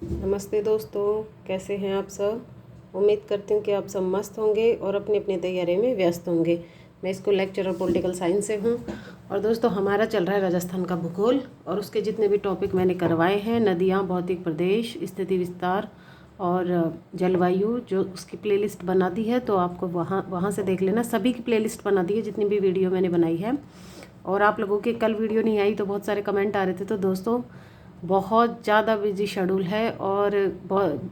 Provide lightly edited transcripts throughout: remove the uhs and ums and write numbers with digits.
नमस्ते दोस्तों, कैसे हैं आप सब। उम्मीद करती हूँ कि आप सब मस्त होंगे और अपनी अपनी तैयारी में व्यस्त होंगे। मैं स्कूल लेक्चरर पॉलिटिकल साइंस से हूँ। और दोस्तों, हमारा चल रहा है राजस्थान का भूगोल और उसके जितने भी टॉपिक मैंने करवाए हैं, नदियाँ, भौतिक प्रदेश, स्थिति विस्तार और जलवायु, जो उसकी प्लेलिस्ट बना दी है, तो आपको वहाँ से देख लेना। सभी की प्लेलिस्ट बना दी है जितनी भी वीडियो मैंने बनाई है। और आप लोगों की कल वीडियो नहीं आई तो बहुत सारे कमेंट आ रहे थे। तो दोस्तों, बहुत ज़्यादा बिजी शेड्यूल है और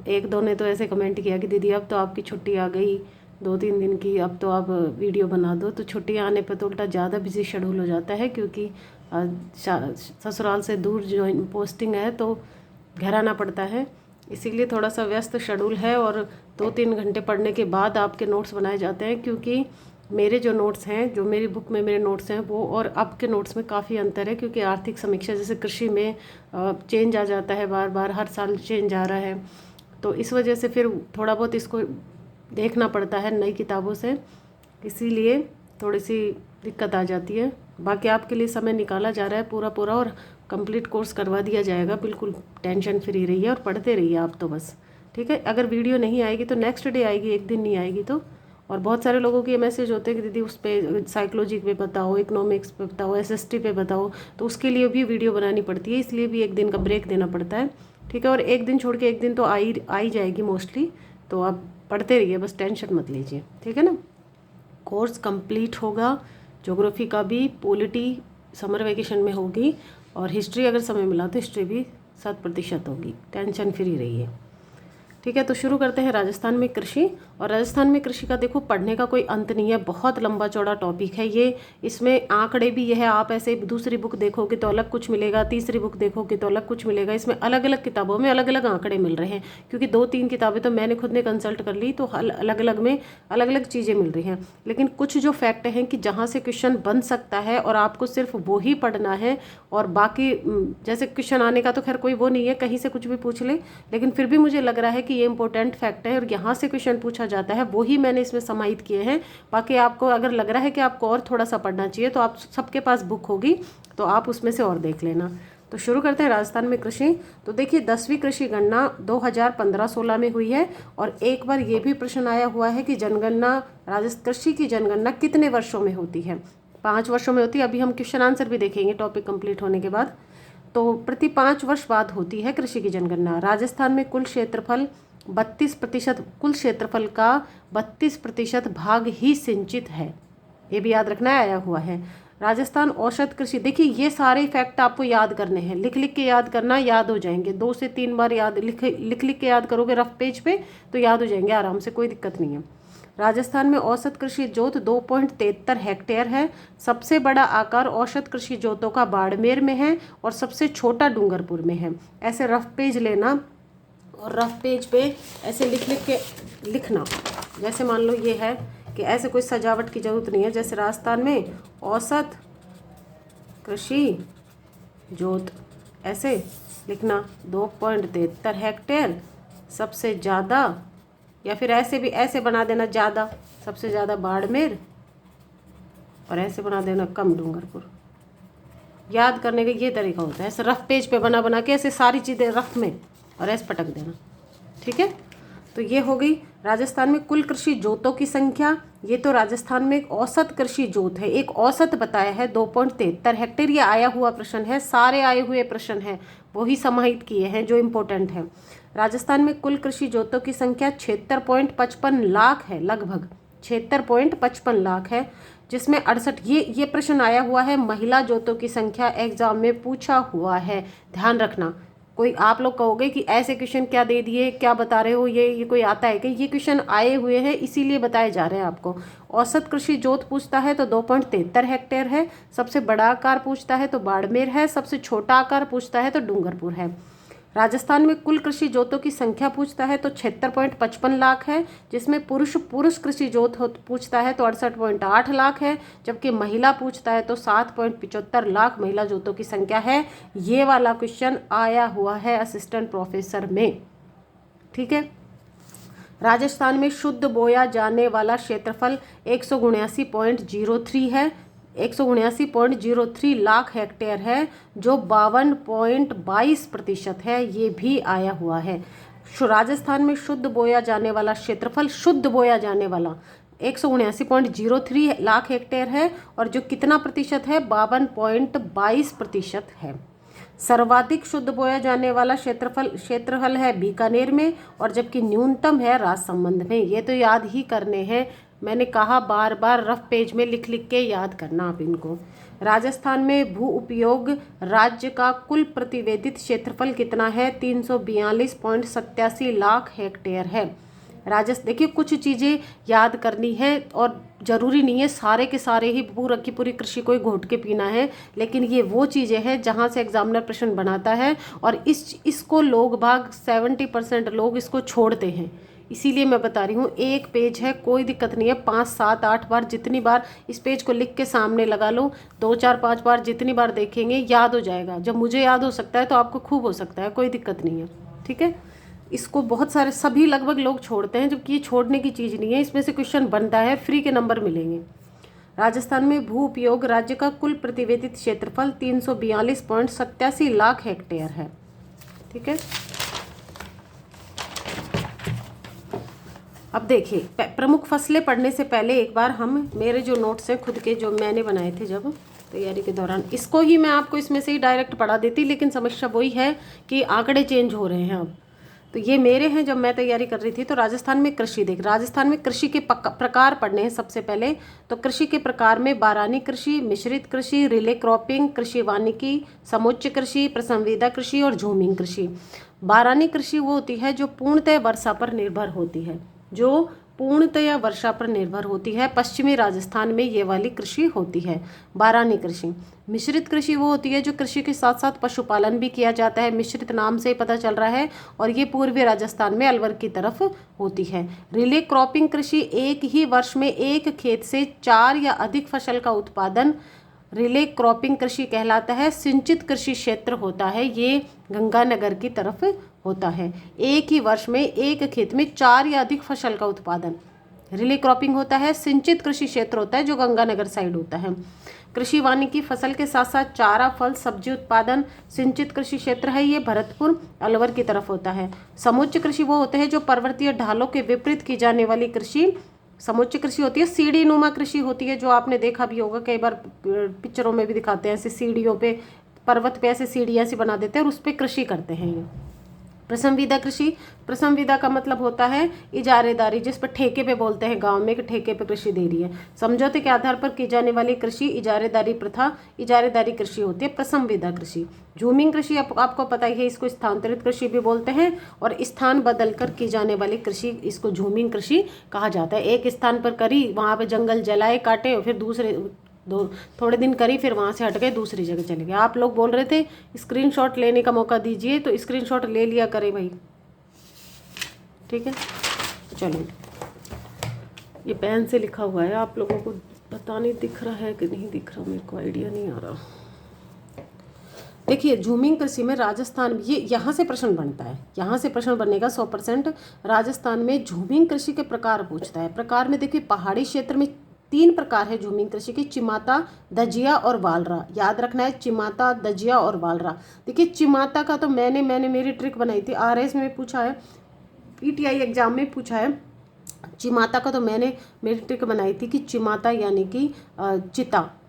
एक दो ने तो ऐसे कमेंट किया कि दीदी अब तो आपकी छुट्टी आ गई 2-3 दिन की, अब तो आप वीडियो बना दो। तो छुट्टियाँ आने पर तो उल्टा ज़्यादा बिजी शेड्यूल हो जाता है, क्योंकि ससुराल से दूर जो पोस्टिंग है तो घर आना पड़ता है। इसीलिए थोड़ा सा व्यस्त शेड्यूल है और 2-3 घंटे पढ़ने के बाद आपके नोट्स बनाए जाते हैं, क्योंकि मेरे जो नोट्स हैं, जो मेरी बुक में मेरे नोट्स हैं, वो और अब के नोट्स में काफ़ी अंतर है। क्योंकि आर्थिक समीक्षा जैसे कृषि में चेंज आ जाता है, बार बार हर साल चेंज आ रहा है, तो इस वजह से फिर थोड़ा बहुत इसको देखना पड़ता है नई किताबों से। इसीलिए थोड़ी सी दिक्कत आ जाती है। बाकी आपके लिए समय निकाला जा रहा है पूरा पूरा और कंप्लीट कोर्स करवा दिया जाएगा। बिल्कुल टेंशन फ्री रहिए और पढ़ते रहिए आप तो बस, ठीक है। अगर वीडियो नहीं आएगी तो नेक्स्ट डे आएगी, एक दिन नहीं आएगी तो। और बहुत सारे लोगों के ये मैसेज होते हैं कि दीदी उस पर साइकोलॉजी पे बताओ, इकोनॉमिक्स पे बताओ, एसएसटी पे बताओ, तो उसके लिए भी वीडियो बनानी पड़ती है, इसलिए भी एक दिन का ब्रेक देना पड़ता है, ठीक है। और एक दिन छोड़ के एक दिन तो आई जाएगी मोस्टली। तो आप पढ़ते रहिए, बस टेंशन मत लीजिए, ठीक है ना। कोर्स कंप्लीट होगा। ज्योग्राफी का भी, पॉलिटी समर वेकेशन में होगी, और हिस्ट्री अगर समय मिला तो हिस्ट्री भी 100% होगी। टेंशन फ्री रहिए, ठीक है। तो शुरू करते हैं राजस्थान में कृषि। और राजस्थान में कृषि का देखो, पढ़ने का कोई अंत नहीं है, बहुत लंबा चौड़ा टॉपिक है ये। इसमें आंकड़े भी यह है, आप ऐसे दूसरी बुक देखोगे तो अलग कुछ मिलेगा, तीसरी बुक देखोगे तो अलग कुछ मिलेगा। इसमें अलग अलग किताबों में अलग अलग आंकड़े मिल रहे हैं, क्योंकि 2-3 किताबें तो मैंने खुद ने कंसल्ट कर ली, तो अलग अलग में अलग अलग चीज़ें मिल रही हैं। लेकिन कुछ जो फैक्ट हैं कि जहाँ से क्वेश्चन बन सकता है और आपको सिर्फ वो ही पढ़ना है, और बाकी जैसे क्वेश्चन आने का तो खैर कोई वो नहीं है, कहीं से कुछ भी पूछ ले, लेकिन फिर भी मुझे लग रहा है कि ये इंपॉर्टेंट फैक्ट है और यहाँ से क्वेश्चन पूछा जाता है, वो ही मैंने इसमें समाहित किए हैं। बाकी आपको अगर लग रहा है कि आपको और थोड़ा सा पढ़ना चाहिए, तो आप सबके पास बुक होगी, तो आप उसमें से और देख लेना। तो शुरू करते हैं राजस्थान में कृषि। तो देखिए, 10वीं कृषि गणना 2015-16 में हुई है। और एक बार ये भी प्रश्न आया हुआ है कि जनगणना, राजस्थान कृषि की जनगणना कितने वर्षों में होती है। 5 वर्षों में होती है। अभी हम क्वेश्चन आंसर भी देखेंगे टॉपिक कंप्लीट होने के बाद। तो प्रति 5 वर्ष बाद होती है कृषि की जनगणना। राजस्थान में कुल क्षेत्रफल 32%, कुल क्षेत्रफल का 32% भाग ही सिंचित है, ये भी याद रखना आया हुआ है। राजस्थान औसत कृषि, देखिए ये सारे फैक्ट आपको याद करने हैं, लिख लिख के याद करना, याद हो जाएंगे। 2 से 3 बार याद लिख लिख के याद करोगे रफ पेज पे तो याद हो जाएंगे आराम से, कोई दिक्कत नहीं है। राजस्थान में औसत कृषि जोत 2.73 हेक्टेयर है। सबसे बड़ा आकार औसत कृषि जोतों का बाड़मेर में है और सबसे छोटा डूंगरपुर में है। ऐसे रफ पेज लेना और रफ पेज पे ऐसे लिख लिख के लिखना। जैसे मान लो ये है कि ऐसे कोई सजावट की जरूरत नहीं है। जैसे राजस्थान में औसत कृषि जोत ऐसे लिखना 2.73 हेक्टेयर, सबसे ज़्यादा, या फिर ऐसे भी ऐसे बना देना ज़्यादा, सबसे ज़्यादा बाड़मेर, और ऐसे बना देना कम डूंगरपुर। याद करने का ये तरीका होता है, ऐसे रफ पेज पे बना बना के ऐसे सारी चीज़ें रफ में और ऐसे पटक देना, ठीक है। तो ये हो गई। राजस्थान में कुल कृषि जोतों की संख्या, ये तो राजस्थान में एक औसत कृषि जोत है, एक औसत बताया है 2.73 हेक्टेयर। ये आया हुआ प्रश्न है, सारे आए हुए प्रश्न हैं वही समाहित किए हैं जो इम्पोर्टेंट है। राजस्थान में कुल कृषि जोतों की संख्या 76.55 लाख है, लगभग 76.55 लाख है, जिसमें 68, ये प्रश्न आया हुआ है महिला जोतों की संख्या एग्जाम में पूछा हुआ है, ध्यान रखना। कोई आप लोग कहोगे कि ऐसे क्वेश्चन क्या दे दिए, क्या बता रहे हो, ये कोई आता है कि ये क्वेश्चन आए हुए हैं इसीलिए बताए जा रहे हैं आपको। औसत कृषि जोत पूछता है तो 2.73 हेक्टेयर है। सबसे बड़ा आकार पूछता है तो बाड़मेर है। सबसे छोटा आकार पूछता है तो डूंगरपुर है। राजस्थान में कुल कृषि जोतों की संख्या पूछता है तो 76.55 लाख है, जिसमें पुरुष पुरुष कृषि जोत पूछता है तो 68.8 लाख है, जबकि महिला पूछता है तो 7.75 लाख महिला जोतों की संख्या है। ये वाला क्वेश्चन आया हुआ है असिस्टेंट प्रोफेसर में, ठीक है। राजस्थान में शुद्ध बोया जाने वाला क्षेत्रफल 179.03 है। 179.03 लाख हेक्टेयर है, जो 52.22% है, ये भी आया हुआ है। राजस्थान में शुद्ध बोया जाने वाला क्षेत्रफल, शुद्ध बोया जाने वाला 179.03 लाख हेक्टेयर है, और जो कितना प्रतिशत है, 52.22% है। सर्वाधिक शुद्ध बोया जाने वाला क्षेत्रफल है बीकानेर में, और जबकि न्यूनतम है राजसमंद में। ये तो याद ही करने हैं, मैंने कहा बार बार रफ पेज में लिख लिख के याद करना आप इनको। राजस्थान में भू उपयोग राज्य का कुल प्रतिवेदित क्षेत्रफल कितना है, 342.87 लाख हेक्टेयर है। देखिए कुछ चीज़ें याद करनी है, और ज़रूरी नहीं है सारे के सारे ही पूरा की पूरी कृषि को ही घोट के पीना है, लेकिन ये वो चीज़ें हैं जहाँ से एग्जामिनर प्रश्न बनाता है, और इसको लोग भाग 70% लोग इसको छोड़ते हैं। इसीलिए मैं बता रही हूँ, एक पेज है, कोई दिक्कत नहीं है, 5, 7, 8 बार, जितनी बार इस पेज को लिख के सामने लगा लो, 2, 4, 5 बार, जितनी बार देखेंगे याद हो जाएगा। जब मुझे याद हो सकता है तो आपको खूब हो सकता है, कोई दिक्कत नहीं है, ठीक है। इसको बहुत सारे सभी लगभग लोग छोड़ते हैं, जबकि ये छोड़ने की चीज़ नहीं है, इसमें से क्वेश्चन बनता है, फ्री के नंबर मिलेंगे। राजस्थान में भू उपयोग राज्य का कुल प्रतिवेदित क्षेत्रफल 342.87 लाख हेक्टेयर है, ठीक है। अब देखिए, प्रमुख फसलें पढ़ने से पहले एक बार हम मेरे जो नोट्स हैं खुद के, जो मैंने बनाए थे जब तैयारी के दौरान, इसको ही मैं आपको इसमें से ही डायरेक्ट पढ़ा देती, लेकिन समस्या वही है कि आंकड़े चेंज हो रहे हैं अब। तो ये मेरे हैं जब मैं तैयारी कर रही थी। तो राजस्थान में कृषि, देख राजस्थान में कृषि के प्रकार पढ़ने हैं सबसे पहले। तो कृषि के प्रकार में बारानी कृषि, मिश्रित कृषि, रिले क्रॉपिंग, कृषि वानिकी, समुच्च कृषि, प्रसंविदा कृषि और झूमिंग कृषि। बारानी कृषि वो होती है जो पूर्णतः वर्षा पर निर्भर होती है, जो पूर्णतया वर्षा पर निर्भर होती है। पश्चिमी राजस्थान में ये वाली कृषि होती है, बारानी कृषि। मिश्रित कृषि वो होती है जो कृषि के साथ साथ पशुपालन भी किया जाता है, मिश्रित नाम से ही पता चल रहा है, और ये पूर्वी राजस्थान में अलवर की तरफ होती है। रिले क्रॉपिंग कृषि एक ही वर्ष में एक खेत से 4 या अधिक फसल का उत्पादन रिले क्रॉपिंग कृषि कहलाता है। सिंचित कृषि क्षेत्र होता है, ये गंगानगर की तरफ होता है। एक ही वर्ष में एक खेत में 4 या अधिक फसल का उत्पादन रिले क्रॉपिंग होता है। सिंचित कृषि क्षेत्र होता है जो गंगानगर साइड होता है। कृषि वानिकी फसल के साथ साथ चारा, फल, सब्जी उत्पादन सिंचित कृषि क्षेत्र है, ये भरतपुर अलवर की तरफ होता है। समुच्च कृषि वो होते हैं जो पर्वतीय ढालों के विपरीत की जाने वाली कृषि समुच्च कृषि होती है। सीढ़ी नुमा कृषि होती है, जो आपने देखा भी होगा, कई बार पिक्चरों में भी दिखाते हैं, ऐसे सीढ़ियों पे, पर्वत पे ऐसे सीढ़ियाँ सी बना देते हैं और उस पर कृषि करते हैं ये। प्रसंविदा कृषि, प्रसंविदा का मतलब होता है इजारेदारी, जिस पर ठेके पे बोलते हैं गांव में कि ठेके पे कृषि दे रही है। समझौते के आधार पर की जाने वाली कृषि इजारेदारी प्रथा, इजारेदारी कृषि होती है प्रसंविदा कृषि। झूमिंग कृषि आपको पता ही है, इसको स्थानांतरित कृषि भी बोलते हैं, और स्थान बदलकर की जाने वाली कृषि, इसको झूमिंग कृषि कहा जाता है। एक स्थान पर करी, वहाँ पे जंगल जलाए काटे, और फिर दूसरे थोड़े दिन करी, फिर वहाँ से हट गए, दूसरी जगह चले गए। आप लोग बोल रहे थे स्क्रीनशॉट लेने का मौका दीजिए, तो स्क्रीनशॉट ले लिया करें भाई, ठीक है। चलो, ये पेन से लिखा हुआ है, आप लोगों को पता नहीं दिख रहा है कि नहीं दिख रहा, मेरे को आइडिया नहीं आ रहा। देखिए, झूमिंग कृषि में राजस्थान, ये यहाँ से प्रश्न बनता है, यहाँ से प्रश्न बनेगा 100%। राजस्थान में झूमिंग कृषि के प्रकार पूछता है। प्रकार में देखिए, पहाड़ी क्षेत्र में 3 प्रकार है झूमिंग कृषि की, चिमाता, दजिया और वालरा। याद रखना है, चिमाता, दजिया और वालरा। देखिए, चिमाता का तो मैंने मेरी ट्रिक बनाई थी, RS में पूछा है, PTI एग्जाम में पूछा है। चिमाता का तो मैंने मेरी ट्रिक बनाई थी कि चिमाता यानी कि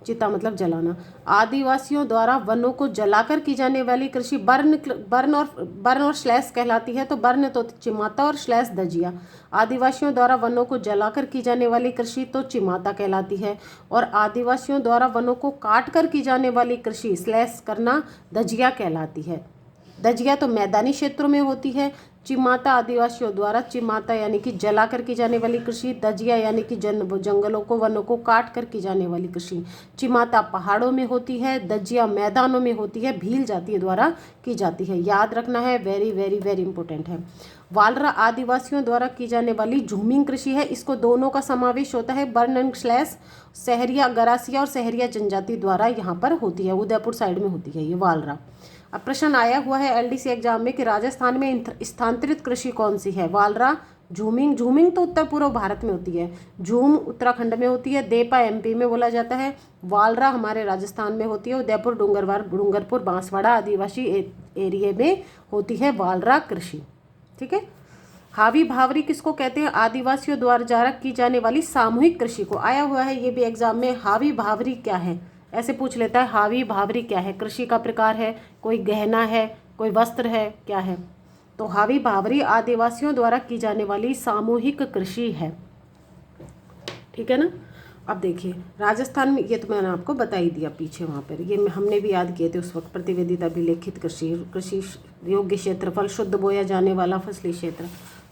चिता मतलब जलाना। आदिवासियों द्वारा वनों को जलाकर की जाने वाली कृषि बर्न और स्लैश कहलाती है। तो बर्न तो चिमाता और स्लैश दजिया। आदिवासियों द्वारा वनों को जलाकर की जाने वाली कृषि तो चिमाता कहलाती है, और आदिवासियों द्वारा वनों को काट कर की जाने वाली कृषि स्लैश करना दजिया कहलाती है। दजिया तो मैदानी क्षेत्रों में होती है। चिमाता आदिवासियों द्वारा, चिमाता यानी कि जलाकर की जाने वाली कृषि, दजिया यानी कि जंगलों को, वनों को काट कर की जाने वाली कृषि। चिमाता पहाड़ों में होती है, दजिया मैदानों में होती है, भील जाति द्वारा की जाती है। याद रखना है, वेरी वेरी वेरी इंपॉर्टेंट है। वालरा आदिवासियों द्वारा की जाने वाली झूमिंग कृषि है, इसको दोनों का समावेश होता है, burn and slash, Sahariya Garasia और सहरिया जनजाति द्वारा यहाँ पर होती है, उदयपुर साइड में होती है ये वालरा। अब प्रश्न आया हुआ है LDC एग्जाम में कि राजस्थान में स्थानांतरित कृषि कौन सी है, वालरा, झूमिंग, झूमिंग तो उत्तर पूर्व भारत में होती है, झूम उत्तराखंड में होती है, देपा एमपी में बोला जाता है, वालरा हमारे राजस्थान में होती है, उदयपुर डूंगरपुर बांसवाड़ा आदिवासी एरिया में होती है वालरा कृषि। ठीक है। हावी भावरी किसको कहते हैं? आदिवासियों द्वारा की जाने वाली सामूहिक कृषि को। आया हुआ है ये भी एग्जाम में, हावी भावरी क्या है, ऐसे पूछ लेता है, हावी भावरी क्या है? कृषि का प्रकार है, कोई गहना है, कोई वस्त्र है, क्या है? तो हावी भावरी आदिवासियों द्वारा की जाने वाली सामूहिक कृषि है। ठीक है ना। अब देखिए राजस्थान में, ये तो मैंने आपको बता ही दिया पीछे वहाँ पर, ये हमने भी याद किए थे उस वक्त, प्रतिवेदित अभिलेखित कृषि, कृषि योग्य क्षेत्रफल, शुद्ध बोया जाने वाला फसली क्षेत्र।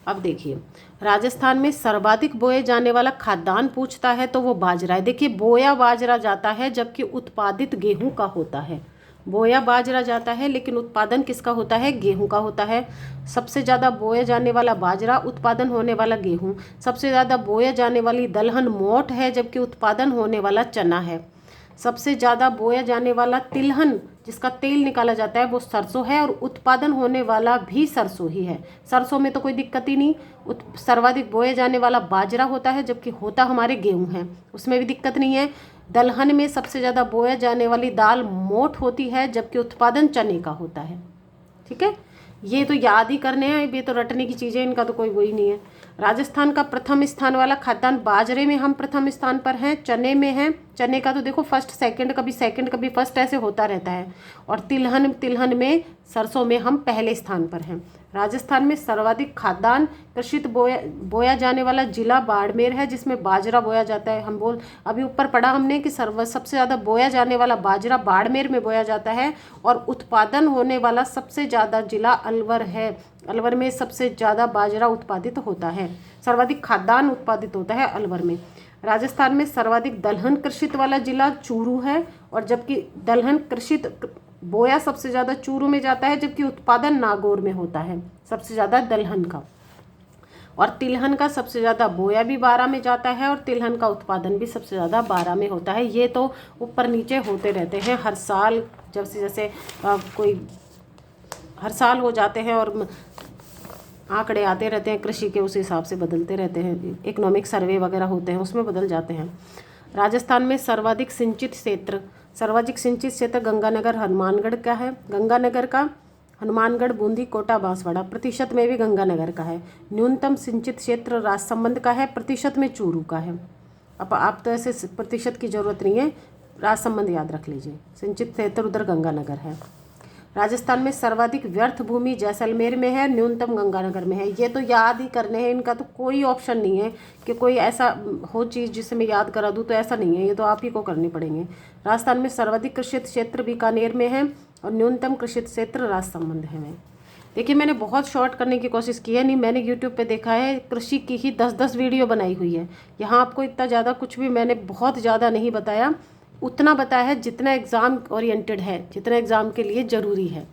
अब देखिए राजस्थान में सर्वाधिक बोए जाने वाला खाद्यान्न पूछता है तो वो बाजरा है। देखिए बोया बाजरा जाता है जबकि उत्पादित गेहूं का होता है। बोया बाजरा जाता है लेकिन उत्पादन किसका होता है? गेहूं का होता है। सबसे ज़्यादा बोया जाने वाला बाजरा, उत्पादन होने वाला गेहूं। सबसे ज़्यादा बोया जाने वाली दलहन मोठ है जबकि उत्पादन होने वाला चना है। सबसे ज़्यादा बोया जाने वाला तिलहन, जिसका तेल निकाला जाता है, वो सरसों है और उत्पादन होने वाला भी सरसों ही है। सरसों में तो कोई दिक्कत ही नहीं। सर्वाधिक बोया जाने वाला बाजरा होता है जबकि होता हमारे गेहूं है, उसमें भी दिक्कत नहीं है। दलहन में सबसे ज़्यादा बोया जाने वाली दाल मोठ होती है जबकि उत्पादन चने का होता है। ठीक है। ये तो याद ही करने हैं, ये तो रटने की चीज़ें, इनका तो कोई वही नहीं है। राजस्थान का प्रथम स्थान वाला खाद्यान्न, बाजरे में हम प्रथम स्थान पर हैं, चने में हैं। चने का तो देखो फर्स्ट सेकंड, कभी फर्स्ट, ऐसे होता रहता है। और तिलहन में, सरसों में हम पहले स्थान पर हैं। राजस्थान में सर्वाधिक खाद्यान्न कृषित बोया जाने वाला जिला बाड़मेर है, जिसमें बाजरा बोया जाता है। अभी ऊपर पढ़ा हमने कि सबसे ज़्यादा बोया जाने वाला बाजरा बाड़मेर में बोया जाता है और उत्पादन होने वाला सबसे ज़्यादा जिला अलवर है। अलवर में सबसे ज़्यादा बाजरा उत्पादित होता है, सर्वाधिक खाद्यान्न उत्पादित होता है अलवर में। राजस्थान में सर्वाधिक दलहन कृषित वाला जिला चूरू है, और जबकि दलहन कृषित बोया सबसे ज़्यादा चूरू में जाता है जबकि उत्पादन नागौर में होता है सबसे ज़्यादा दलहन का। और तिलहन का सबसे ज़्यादा बोया भी 12 में जाता है और तिलहन का उत्पादन भी सबसे ज़्यादा 12 में होता है। ये तो ऊपर नीचे होते रहते हैं हर साल, जैसे कोई हर साल हो जाते हैं और आंकड़े आते रहते हैं कृषि के, उस हिसाब से बदलते रहते हैं। इकोनॉमिक सर्वे वगैरह होते हैं उसमें बदल जाते हैं। राजस्थान में सर्वाधिक सिंचित क्षेत्र गंगानगर हनुमानगढ़ का है। गंगानगर का हनुमानगढ़, बूंदी, कोटा, बांसवाड़ा। प्रतिशत में भी गंगानगर का है। न्यूनतम सिंचित क्षेत्र राजसमंद का है, प्रतिशत में चूरू का है। अब आप तो ऐसे प्रतिशत की जरूरत नहीं है, राजसमंद याद रख लीजिए। सिंचित क्षेत्र उधर गंगानगर है। राजस्थान में सर्वाधिक व्यर्थ भूमि जैसलमेर में है, न्यूनतम गंगानगर में है। ये तो याद ही करने हैं, इनका तो कोई ऑप्शन नहीं है कि कोई ऐसा हो चीज़ जिसे मैं याद करा दूँ, तो ऐसा नहीं है, ये तो आप ही को करने पड़ेंगे। राजस्थान में सर्वाधिक कृषित क्षेत्र बीकानेर में है और न्यूनतम कृषित क्षेत्र राजसमंद है। देखिए मैंने बहुत शॉर्ट करने की कोशिश की है, नहीं मैंने यूट्यूब पे देखा है कृषि की ही 10-10 वीडियो बनाई हुई है। यहाँ आपको इतना ज़्यादा कुछ भी मैंने बहुत ज़्यादा नहीं बताया, उतना बताया है जितना एग्ज़ाम ओरिएंटेड है, जितना एग्ज़ाम के लिए ज़रूरी है।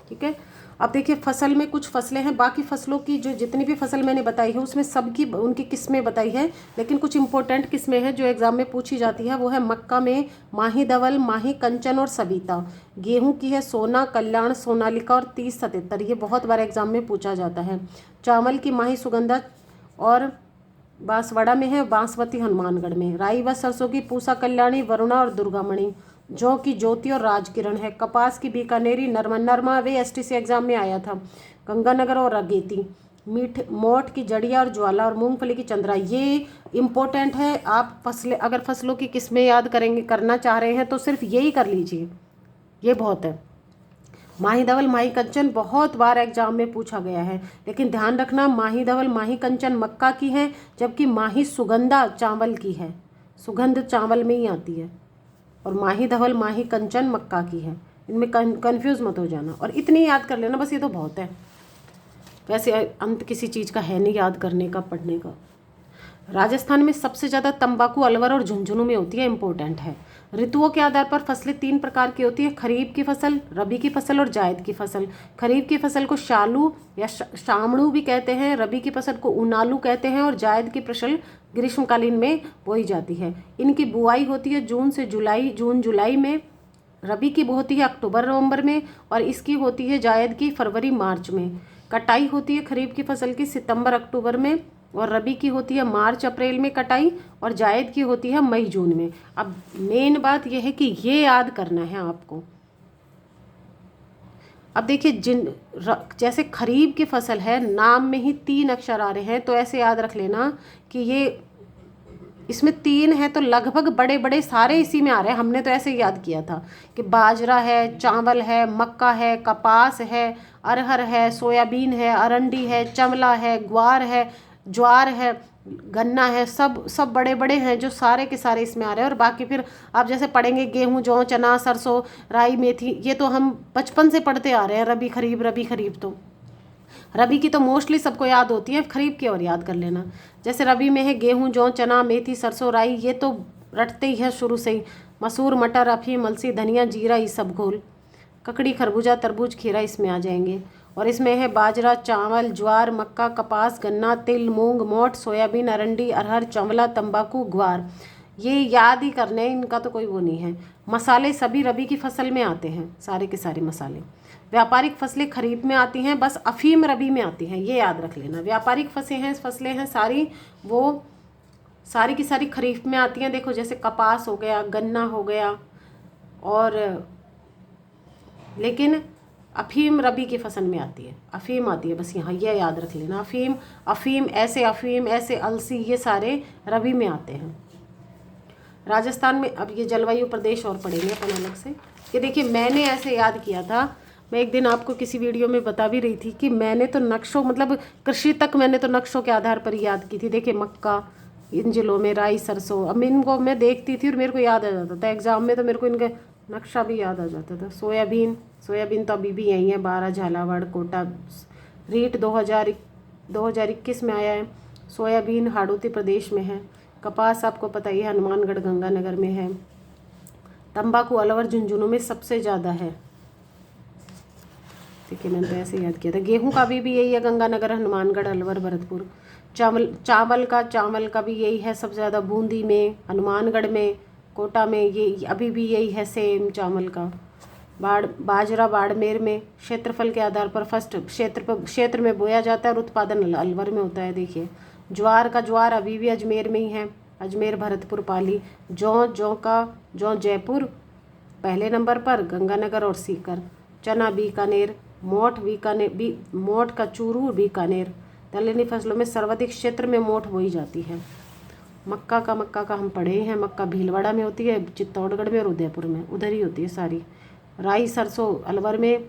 ठीक है। अब देखिए फसल में कुछ फसलें हैं, बाकी फसलों की जो जितनी भी फसल मैंने बताई है उसमें सबकी उनकी किस्में बताई है, लेकिन कुछ इंपॉर्टेंट किस्में हैं जो एग्ज़ाम में पूछी जाती है। वो है मक्का में माही धवल, माही कंचन और सविता। गेहूं की है सोना, कल्याण, सोनालिका और 3077, ये बहुत बार एग्ज़ाम में पूछा जाता है। चावल की माही सुगंधा और बांसवाड़ा में है, बांसवती हनुमानगढ़ में। राई व सरसों की पूसा, कल्याणी, वरुणा और दुर्गामणि। जौ की ज्योति और राजकिरण है। कपास की बीकानेरी, नरमा वे एसटीसी एग्जाम में आया था, गंगानगर और अगेती। मोठ की जड़िया और ज्वाला और मूंगफली की चंद्रा, ये इम्पोर्टेंट है। आप अगर फसलों की किस्में याद करना चाह रहे हैं तो सिर्फ यही कर लीजिए, ये बहुत है। माही धवल, माही कंचन बहुत बार एग्जाम में पूछा गया है, लेकिन ध्यान रखना माही धवल, माही कंचन मक्का की है, जबकि माही सुगंधा चावल की है। सुगंध चावल में ही आती है, और माही धवल, माही कंचन मक्का की है। इनमें कंफ्यूज मत हो जाना, और इतनी याद कर लेना बस, ये तो बहुत है। वैसे अंत किसी चीज़ का है नहीं याद करने का, पढ़ने का। राजस्थान में सबसे ज़्यादा तंबाकू अलवर और झुंझुनू में होती है, इंपॉर्टेंट है। ऋतुओं के आधार पर फसलें 3 प्रकार की होती है, खरीफ की फसल, रबी की फसल और जायद की फसल। खरीफ की फसल को शालू या शामणू भी कहते हैं, रबी की फसल को उनालू कहते हैं और जायद की फसल ग्रीष्मकालीन में बोई जाती है। इनकी बुआई होती है जून जुलाई में। रबी की होती है अक्टूबर नवंबर में, और इसकी होती है जायद की फरवरी मार्च में। कटाई होती है खरीफ की फसल की सितंबर अक्टूबर में, और रबी की होती है मार्च अप्रैल में कटाई, और जायद की होती है मई जून में। अब मेन बात यह है कि ये याद करना है आपको। अब देखिए जैसे खरीफ की फसल है, नाम में ही 3 अक्षर आ रहे हैं, तो ऐसे याद रख लेना कि ये इसमें 3 है, तो लगभग बड़े बड़े सारे इसी में आ रहे हैं। हमने तो ऐसे याद किया था कि बाजरा है, चावल है, मक्का है, कपास है, अरहर है, सोयाबीन है, अरंडी है, चमला है, ग्वार है, ज्वार है, गन्ना है, सब बड़े बड़े हैं जो सारे के सारे इसमें आ रहे हैं। और बाकी फिर आप जैसे पढ़ेंगे गेहूं, जौ, चना, सरसों, राई, मेथी, ये तो हम बचपन से पढ़ते आ रहे हैं। रबी खरीफ तो रबी की तो मोस्टली सबको याद होती है, खरीफ की और याद कर लेना। जैसे रबी में है गेहूं, जौ, चना, मेथी, सरसों, राई, ये तो रटते ही है शुरू से ही। मसूर, मटर, अफीम, अलसी, धनिया, जीरा, ये सब घोल। ककड़ी, खरबूजा, तरबूज, खीरा इसमें आ जाएंगे। और इसमें है बाजरा, चावल, ज्वार, मक्का, कपास, गन्ना, तिल, मूंग, मोठ, सोयाबीन, अरंडी, अरहर, चंवला, तंबाकू, ग्वार। ये याद ही करने, इनका तो कोई वो नहीं है। मसाले सभी रबी की फसल में आते हैं, सारे के सारे मसाले। व्यापारिक फसलें खरीफ में आती हैं, बस अफीम रबी में आती हैं, ये याद रख लेना। व्यापारिक फसलें हैं सारी, वो सारी की सारी खरीफ में आती हैं। देखो जैसे कपास हो गया, गन्ना हो गया, और लेकिन अफीम रबी की फसल में आती है, अफीम आती है, बस यहाँ ये याद रख लेना। अफीम ऐसे अलसी, ये सारे रबी में आते हैं। राजस्थान में, अब ये जलवायु प्रदेश और पढ़ेंगे अपन अलग से। ये देखिए मैंने ऐसे याद किया था, मैं एक दिन आपको किसी वीडियो में बता भी रही थी कि मैंने तो नक्शों, मतलब कृषि तक मैंने तो नक्शों के आधार पर ही याद की थी। देखिए मक्का, इन जिलों में राई, सरसों, अब इनको मैं देखती थी और मेरे को याद आ जाता था। एग्जाम में तो मेरे को इनका नक्शा भी याद आ जाता था। सोयाबीन तो अभी भी यही है, 12, झालावाड़, कोटा। रीट 2021 में आया है। सोयाबीन हाड़ौती प्रदेश में है। कपास आपको पता ही है, हनुमानगढ़, गंगानगर में है। तंबाकू अलवर, झुंझुनू में सबसे ज़्यादा है। ठीक है, मैंने तो ऐसे याद किया था। गेहूं का भी यही है, गंगानगर, हनुमानगढ़, अलवर, भरतपुर। चावल का भी यही है सबसे ज़्यादा, बूंदी में, हनुमानगढ़ में, कोटा में, ये अभी भी यही है सेम चावल का। बाजरा बाड़मेर में। क्षेत्रफल के आधार पर फर्स्ट क्षेत्र में बोया जाता है और उत्पादन अलवर में होता है। देखिए ज्वार अभी भी अजमेर में ही है, अजमेर, भरतपुर, पाली। जौ जयपुर पहले नंबर पर, गंगानगर और सीकर। चना बीकानेर, मोठ का चूरू, बीकानेर। दलहनी फसलों में सर्वाधिक क्षेत्र में मोठ बोई जाती है। मक्का का हम पढ़े हैं, मक्का भीलवाड़ा में होती है, चित्तौड़गढ़ में और उदयपुर में, उधर ही होती है सारी। राई, सरसों अलवर में,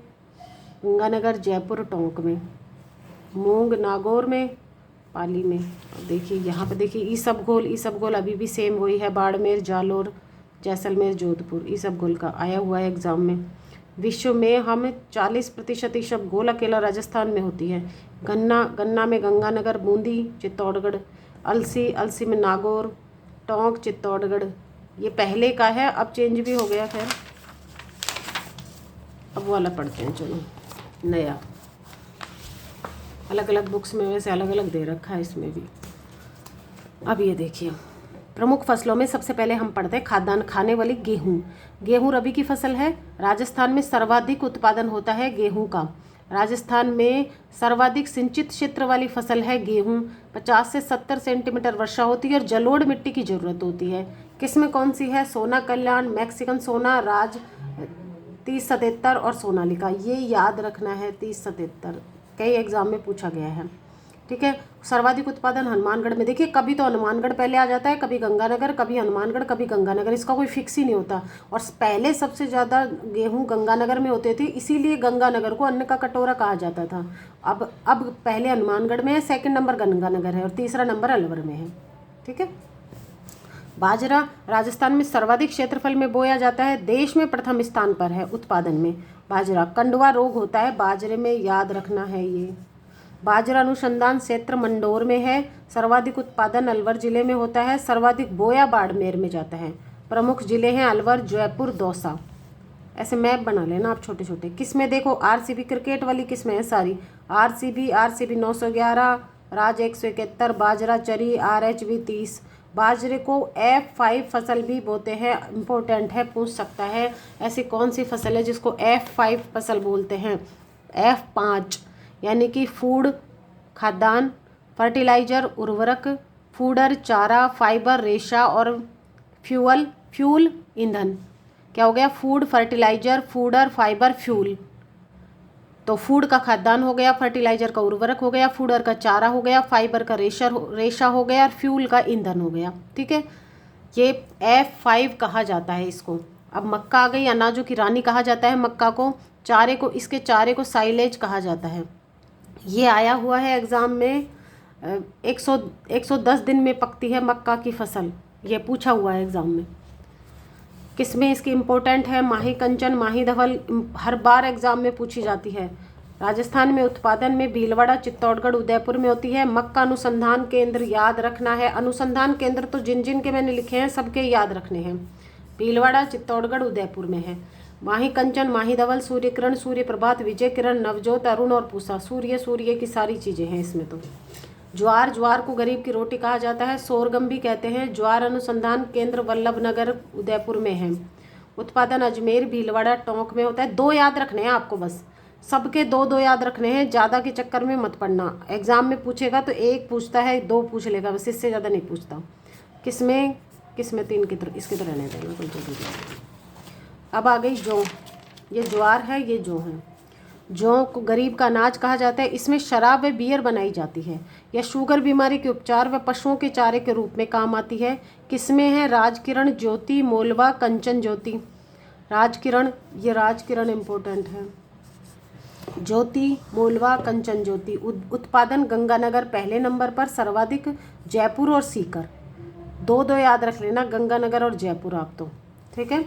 गंगानगर, जयपुर, टोंक में। मूंग नागौर में, पाली में। और देखिए यहाँ पे देखिए ईसबगोल अभी भी सेम वही है, बाड़मेर, जालोर, जैसलमेर, जोधपुर। ईसबगोल का आया हुआ है एग्जाम में। विश्व में हम 40% ईसबगोल अकेला राजस्थान में होती है। गन्ना में गंगानगर, बूंदी, चित्तौड़गढ़। अलसी में नागौर, टोंक, चित्तौड़गढ़। ये पहले का है, अब चेंज भी हो गया। खैर अब वो वाला पढ़ते हैं, चलो नया। अलग अलग बुक्स में वैसे अलग अलग दे रखा है, इसमें भी। अब ये देखिए प्रमुख फसलों में सबसे पहले हम पढ़ते हैं खाद्यान्न खाने वाली गेहूं रबी की फसल है। राजस्थान में सर्वाधिक उत्पादन होता है गेहूं का। राजस्थान में सर्वाधिक सिंचित क्षेत्र वाली फसल है गेहूं। 50 से 70 सेंटीमीटर वर्षा होती है और जलोढ़ मिट्टी की जरूरत होती है। किसमें कौन सी है? सोना कल्याण, मैक्सिकन सोना, राज 3077 और सोनालिका। ये याद रखना है, 3077 कई एग्जाम में पूछा गया है। ठीक है। सर्वाधिक उत्पादन हनुमानगढ़ में। देखिए कभी तो हनुमानगढ़ पहले आ जाता है, कभी गंगानगर, कभी हनुमानगढ़, कभी गंगानगर, इसका कोई फिक्स ही नहीं होता। और पहले सबसे ज़्यादा गेहूं गंगानगर में होते थे, इसीलिए गंगानगर को अन्न का कटोरा कहा जाता था। अब पहले हनुमानगढ़ में है, सेकंड नंबर गंगानगर है और तीसरा नंबर अलवर में है। ठीक है। बाजरा राजस्थान में सर्वाधिक क्षेत्रफल में बोया जाता है, देश में प्रथम स्थान पर है उत्पादन में बाजरा। कंडवा रोग होता है बाजरे में, याद रखना है ये। बाजरा अनुसंधान क्षेत्र मंडोर में है। सर्वाधिक उत्पादन अलवर जिले में होता है। सर्वाधिक बोया बाड़मेर में जाता है। प्रमुख जिले हैं अलवर, जयपुर, दौसा। ऐसे मैप बना लेना आप छोटे छोटे। किसमें देखो आरसीबी क्रिकेट वाली किसमें है सारी। आरसीबी 911, राज 171, बाजरा, चरी, आरएचबी 30। बाजरे को F5 फसल भी बोलते हैं, इम्पोर्टेंट है, पूछ सकता है। ऐसी कौन सी फसल है जिसको F5 फसल बोलते हैं? F5 यानी कि फूड खाद्यान्न, फर्टिलाइजर उर्वरक, फूडर चारा, फाइबर रेशा और फ्यूल ईंधन। क्या हो गया? Food, fertiliser, fodder, fibre, fuel. तो फूड का खाद्यान्न हो गया, फर्टिलाइजर का उर्वरक हो गया, फूडर का चारा हो गया, फाइबर का रेशा हो गया और फ्यूल का ईंधन हो गया। ठीक है, ये F5 कहा जाता है इसको। अब मक्का आ गई, अनाजों की रानी कहा जाता है मक्का को। इसके चारे को साइलेज कहा जाता है। ये आया हुआ है एग्ज़ाम में। 110 दिन में पकती है मक्का की फसल, ये पूछा हुआ है एग्ज़ाम में। किसमें इसकी इम्पोर्टेंट है? माही कंचन, माही धवल, हर बार एग्जाम में पूछी जाती है। राजस्थान में उत्पादन में भीलवाड़ा, चित्तौड़गढ़, उदयपुर में होती है। मक्का अनुसंधान केंद्र याद रखना है। अनुसंधान केंद्र तो जिन जिन के मैंने लिखे हैं सबके याद रखने हैं। भीलवाड़ा, चित्तौड़गढ़, उदयपुर में है। माही कंचन, माही धवल, सूर्य किरण, सूर्य प्रभात, विजय किरण, नवजोत, अरुण और पूसा। सूर्य की सारी चीज़ें हैं इसमें। तो ज्वार को गरीब की रोटी कहा जाता है। सोरगम भी कहते हैं। ज्वार अनुसंधान केंद्र वल्लभनगर, उदयपुर में है। उत्पादन अजमेर, भीलवाड़ा, टोंक में होता है। 2 याद रखने हैं आपको, बस सबके 2-2 याद रखने हैं। ज़्यादा के चक्कर में मत पड़ना। एग्जाम में पूछेगा तो 1 पूछता है, 2 पूछ लेगा, बस इससे ज़्यादा नहीं पूछता। किसमें 3 की तरह इसके तो रहने देना कोई जरूरी। अब आ गई जौ। ये ज्वार है, ये जौ है। जौ को गरीब का अनाज कहा जाता है। इसमें शराब व बियर बनाई जाती है। यह शुगर बीमारी के उपचार व पशुओं के चारे के रूप में काम आती है। किसमें है? राजकिरण, ज्योति, मोलवा, कंचन ज्योति। राजकिरण, ये राजकिरण इम्पोर्टेंट है। ज्योति, मोलवा, कंचन ज्योति। उत्पादन गंगानगर पहले नंबर पर, सर्वाधिक जयपुर और सीकर। 2-2 याद रख लेना, गंगानगर और जयपुर आप तो। ठीक है,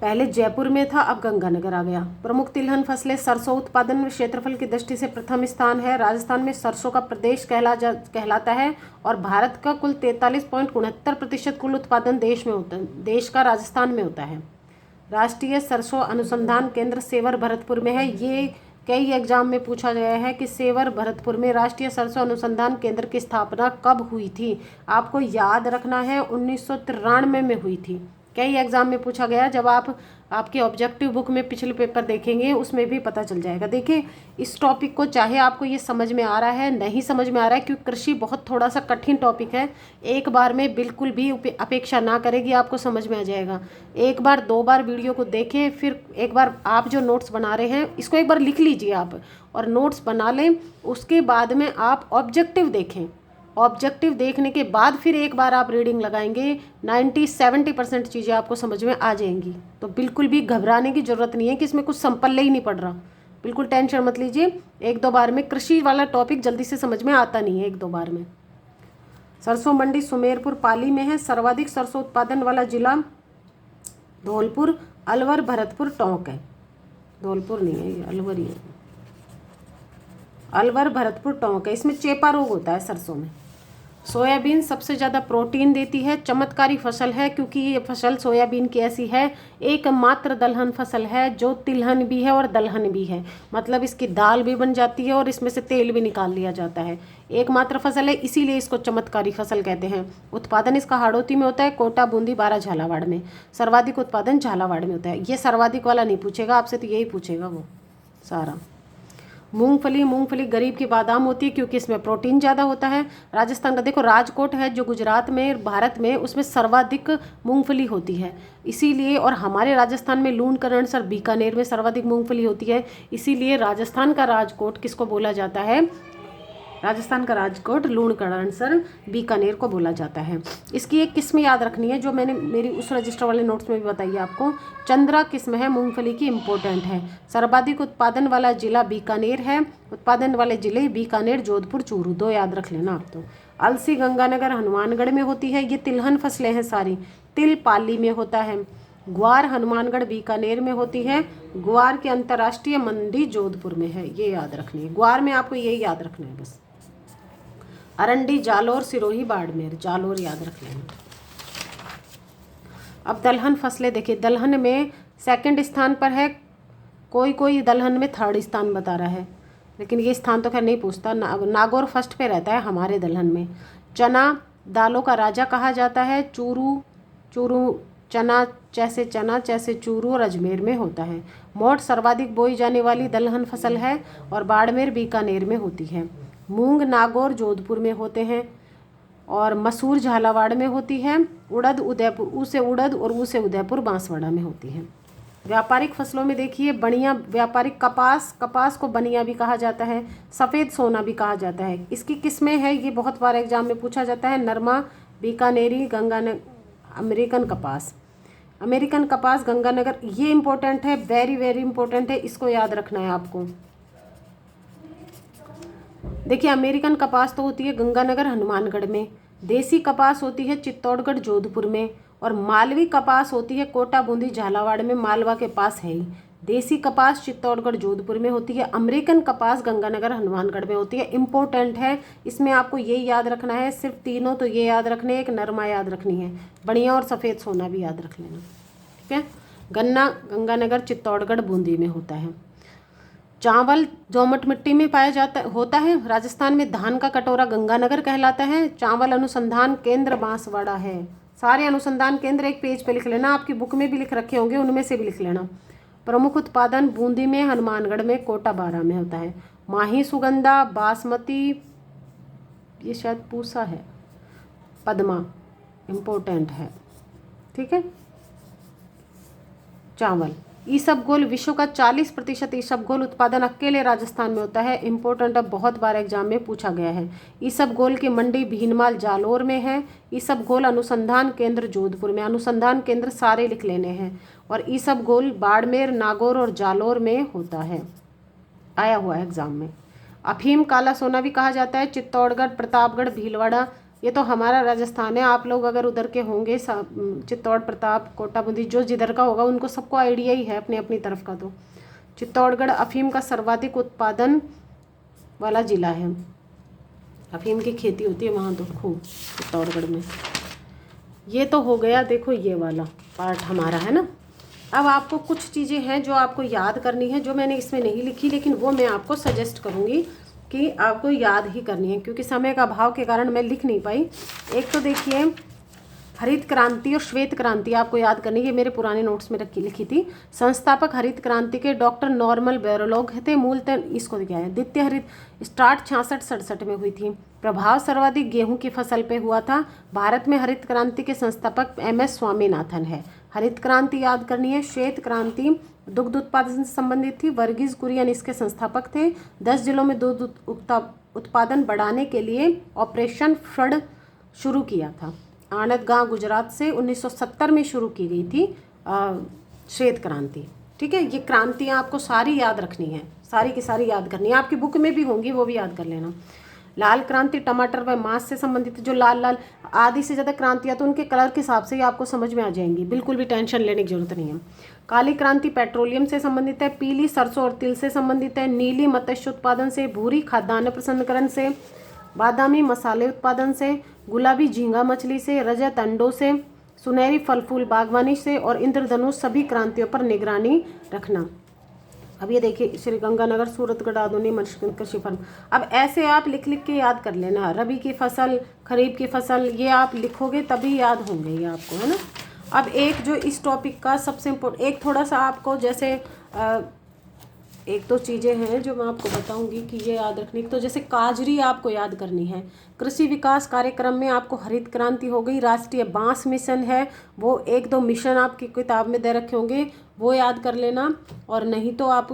पहले जयपुर में था, अब गंगानगर आ गया। प्रमुख तिलहन फसलें। सरसों उत्पादन में क्षेत्रफल की दृष्टि से प्रथम स्थान है। राजस्थान में सरसों का प्रदेश कहलाता है और भारत का कुल 43.69% कुल उत्पादन देश का राजस्थान में होता है। राष्ट्रीय सरसों अनुसंधान केंद्र सेवर भरतपुर में है। ये कई एग्जाम में पूछा गया है कि सेवर भरतपुर में राष्ट्रीय सरसों अनुसंधान केंद्र की स्थापना कब हुई थी। आपको याद रखना है, 1993 में हुई थी। कई एग्जाम में पूछा गया। जब आपके ऑब्जेक्टिव बुक में पिछले पेपर देखेंगे उसमें भी पता चल जाएगा। देखिए, इस टॉपिक को चाहे आपको ये समझ में आ रहा है, नहीं समझ में आ रहा है, क्योंकि कृषि बहुत थोड़ा सा कठिन टॉपिक है। एक बार में बिल्कुल भी अपेक्षा ना करेगी आपको समझ में आ जाएगा। 1 बार 2 बार वीडियो को देखें, फिर एक बार आप जो नोट्स बना रहे हैं इसको एक बार लिख लीजिए आप, और नोट्स बना लें। उसके बाद में आप ऑब्जेक्टिव देखें। ऑब्जेक्टिव देखने के बाद फिर एक बार आप रीडिंग लगाएंगे, 90-70% चीज़ें आपको समझ में आ जाएंगी। तो बिल्कुल भी घबराने की ज़रूरत नहीं है कि इसमें कुछ संपल्ले ही नहीं पड़ रहा। बिल्कुल टेंशन मत लीजिए। 1-2 बार में कृषि वाला टॉपिक जल्दी से समझ में आता नहीं है 1-2 बार में। सरसों मंडी सुमेरपुर पाली में है। सर्वाधिक सरसों उत्पादन वाला जिला धौलपुर, अलवर, भरतपुर, टोंक है। धौलपुर नहीं है, ये अलवर ही है। अलवर, भरतपुर, टोंक है। इसमें चेपा रोग होता है सरसों में। सोयाबीन सबसे ज़्यादा प्रोटीन देती है। चमत्कारी फसल है क्योंकि ये फसल सोयाबीन की ऐसी है, एकमात्र दलहन फसल है जो तिलहन भी है और दलहन भी है। मतलब इसकी दाल भी बन जाती है और इसमें से तेल भी निकाल लिया जाता है। एकमात्र फसल है, इसीलिए इसको चमत्कारी फसल कहते हैं। उत्पादन इसका हाड़ौती में होता है, कोटा, बूंदी, बारा, झालावाड़ में। सर्वाधिक उत्पादन झालावाड़ में होता है। ये सर्वाधिक वाला नहीं पूछेगा आपसे, तो यही पूछेगा वो सारा। मूंगफली गरीब की बादाम होती है क्योंकि इसमें प्रोटीन ज़्यादा होता है। राजस्थान का देखो, राजकोट है जो गुजरात में, भारत में, उसमें सर्वाधिक मूंगफली होती है इसीलिए। और हमारे राजस्थान में लूणकरणसर, बीकानेर में सर्वाधिक मूंगफली होती है। इसीलिए राजस्थान का राजकोट किसको बोला जाता है? राजस्थान का राजकोट लूणकरणसर, बीकानेर को बोला जाता है। इसकी एक किस्म याद रखनी है जो मैंने मेरी उस रजिस्टर वाले नोट्स में भी बताई है आपको। चंद्रा किस्म है मूंगफली की, इम्पोर्टेंट है। सर्वाधिक उत्पादन वाला जिला बीकानेर है। उत्पादन वाले जिले बीकानेर, जोधपुर, चूरू। 2 याद रख लेना आप तो। अलसी गंगानगर, हनुमानगढ़ में होती है। ये तिलहन फसलें हैं सारी। तिल पाली में होता है। ग्वार हनुमानगढ़, बीकानेर में होती है। ग्वार की अंतर्राष्ट्रीय मंडी जोधपुर में है। ये याद रखनी है। ग्वार में आपको यही याद रखना है बस। अरंडी, जालोर, सिरोही, बाड़मेर। जालोर याद रख लेना। अब दलहन फसलें देखिए। दलहन में 2nd स्थान पर है, कोई दलहन में 3rd स्थान बता रहा है, लेकिन ये स्थान तो खैर नहीं पूछता। नागौर फर्स्ट पे रहता है हमारे दलहन में। चना दालों का राजा कहा जाता है। चूरू चना जैसे चूरू और अजमेर में होता है। मोठ सर्वाधिक बोई जाने वाली दलहन फसल है और बाड़मेर बीकानेर में होती है। मूंग नागौर जोधपुर में होते हैं और मसूर झालावाड़ में होती है। उड़द उदयपुर, ऊ से उड़द और ऊ से उदयपुर बांसवाड़ा में होती है। व्यापारिक फसलों में देखिए बनिया, व्यापारिक कपास को बनिया भी कहा जाता है, सफ़ेद सोना भी कहा जाता है। इसकी किस्में है, ये बहुत बार एग्जाम में पूछा जाता है। नरमा, बीकानेरी, अमेरिकन कपास, गंगानगर, ये इंपॉर्टेंट है, वेरी वेरी इंपॉर्टेंट है, इसको याद रखना है आपको। देखिए अमेरिकन कपास तो होती है गंगानगर हनुमानगढ़ में, देसी कपास होती है चित्तौड़गढ़ जोधपुर में, और मालवी कपास होती है कोटा बूंदी झालावाड़ में, मालवा के पास है ही। देसी कपास चित्तौड़गढ़ जोधपुर में होती है। अमेरिकन कपास गंगानगर हनुमानगढ़ में होती है। इंपॉर्टेंट है, इसमें आपको ये याद रखना है, सिर्फ तीनों तो ये याद रखने हैं, एक नरमा याद रखनी है, बढ़िया और सफ़ेद सोना भी याद रख लेना, ठीक है। गन्ना गंगानगर चित्तौड़गढ़ बूंदी में होता है। चावल दोमट मिट्टी में पाया होता है। राजस्थान में धान का कटोरा गंगानगर कहलाता है। चावल अनुसंधान केंद्र बांसवाड़ा है। सारे अनुसंधान केंद्र एक पेज पे लिख लेना, आपकी बुक में भी लिख रखे होंगे, उनमें से भी लिख लेना। प्रमुख उत्पादन बूंदी में, हनुमानगढ़ में, कोटा बारा में होता है। माही सुगंधा, बासमती, ये शायद पूसा है, पद्मा इम्पोर्टेंट है, ठीक है। चावल ईसबगोल, विश्व का 40% ईसबगोल उत्पादन अकेले राजस्थान में होता है। इंपॉर्टेंट, अब बहुत बार एग्जाम में पूछा गया है। ईसबगोल की मंडी भीनमाल जालोर में है। ईसबगोल अनुसंधान केंद्र जोधपुर में, अनुसंधान केंद्र सारे लिख लेने हैं। और ईसबगोल बाड़मेर, नागौर और जालोर में होता है, आया हुआ है एग्जाम में। अफीम काला सोना भी कहा जाता है। चित्तौड़गढ़, प्रतापगढ़, भीलवाड़ा, ये तो हमारा राजस्थान है। आप लोग अगर उधर के होंगे, चित्तौड़, प्रताप, कोटा बूंदी, जो जिधर का होगा उनको सबको आइडिया ही है अपनी अपनी तरफ का। तो चित्तौड़गढ़ अफीम का सर्वाधिक उत्पादन वाला जिला है। अफीम की खेती होती है वहाँ तो खूब, चित्तौड़गढ़ में। ये तो हो गया, देखो ये वाला पार्ट हमारा है ना। अब आपको कुछ चीज़ें हैं जो आपको याद करनी है, जो मैंने इसमें नहीं लिखी, लेकिन वो मैं आपको सजेस्ट करूँगी कि आपको याद ही करनी है, क्योंकि समय का अभाव के कारण मैं लिख नहीं पाई। एक तो देखिए हरित क्रांति और श्वेत क्रांति आपको याद करनी है, मेरे पुराने नोट्स में लिखी थी। संस्थापक हरित क्रांति के डॉक्टर नॉर्मल बोरलॉग थे। मूलतः इसको क्या है, द्वितीय हरित स्टार्ट 66-67 में हुई थी। प्रभाव सर्वाधिक गेहूं की फसल पे हुआ था। भारत में हरित क्रांति के संस्थापक MS स्वामीनाथन है। हरित क्रांति याद करनी है। श्वेत क्रांति दुग्ध उत्पादन से संबंधित थी। वर्गीज कुरियन इसके संस्थापक थे। 10 जिलों में दूध उत्पादन बढ़ाने के लिए ऑपरेशन फ्लड शुरू किया था। आनंद गांव गुजरात से 1970 में शुरू की गई थी श्वेत क्रांति, ठीक है। ये क्रांतियाँ आपको सारी याद रखनी है, सारी की सारी याद करनी है, आपकी बुक में भी होंगी, वो भी याद कर लेना। लाल क्रांति टमाटर व मांस से संबंधित, जो लाल लाल आधी से ज़्यादा क्रांतियाँ तो उनके कलर के हिसाब से ही आपको समझ में आ जाएंगी, बिल्कुल भी टेंशन लेने की जरूरत नहीं है। काली क्रांति पेट्रोलियम से संबंधित है। पीली सरसों और तिल से संबंधित है। नीली मत्स्य उत्पादन से। भूरी खाद्यान्न प्रसंस्करण से। बादामी मसाले उत्पादन से। गुलाबी झींगा मछली से। रजत अंडों से। सुनहरी फल फूल बागवानी से। और इंद्रधनुष सभी क्रांतियों पर निगरानी रखना। अब ये देखिए श्रीगंगानगर, सूरतगढ़, आधुनिक मशरूम कृषि फर्म। अब ऐसे आप लिख लिख के याद कर लेना। रबी की फसल, खरीफ की फसल, ये आप लिखोगे तभी याद होंगे ये आपको, है ना। अब एक जो इस टॉपिक का सबसे इम्पोर्टेंट, एक थोड़ा सा आपको जैसे एक दो चीज़ें हैं जो मैं आपको बताऊंगी कि ये याद रखनी। तो जैसे काजरी आपको याद करनी है। कृषि विकास कार्यक्रम में आपको हरित क्रांति हो गई। राष्ट्रीय बांस मिशन है, वो एक दो मिशन आपकी किताब में दे रखे होंगे, वो याद कर लेना। और नहीं तो आप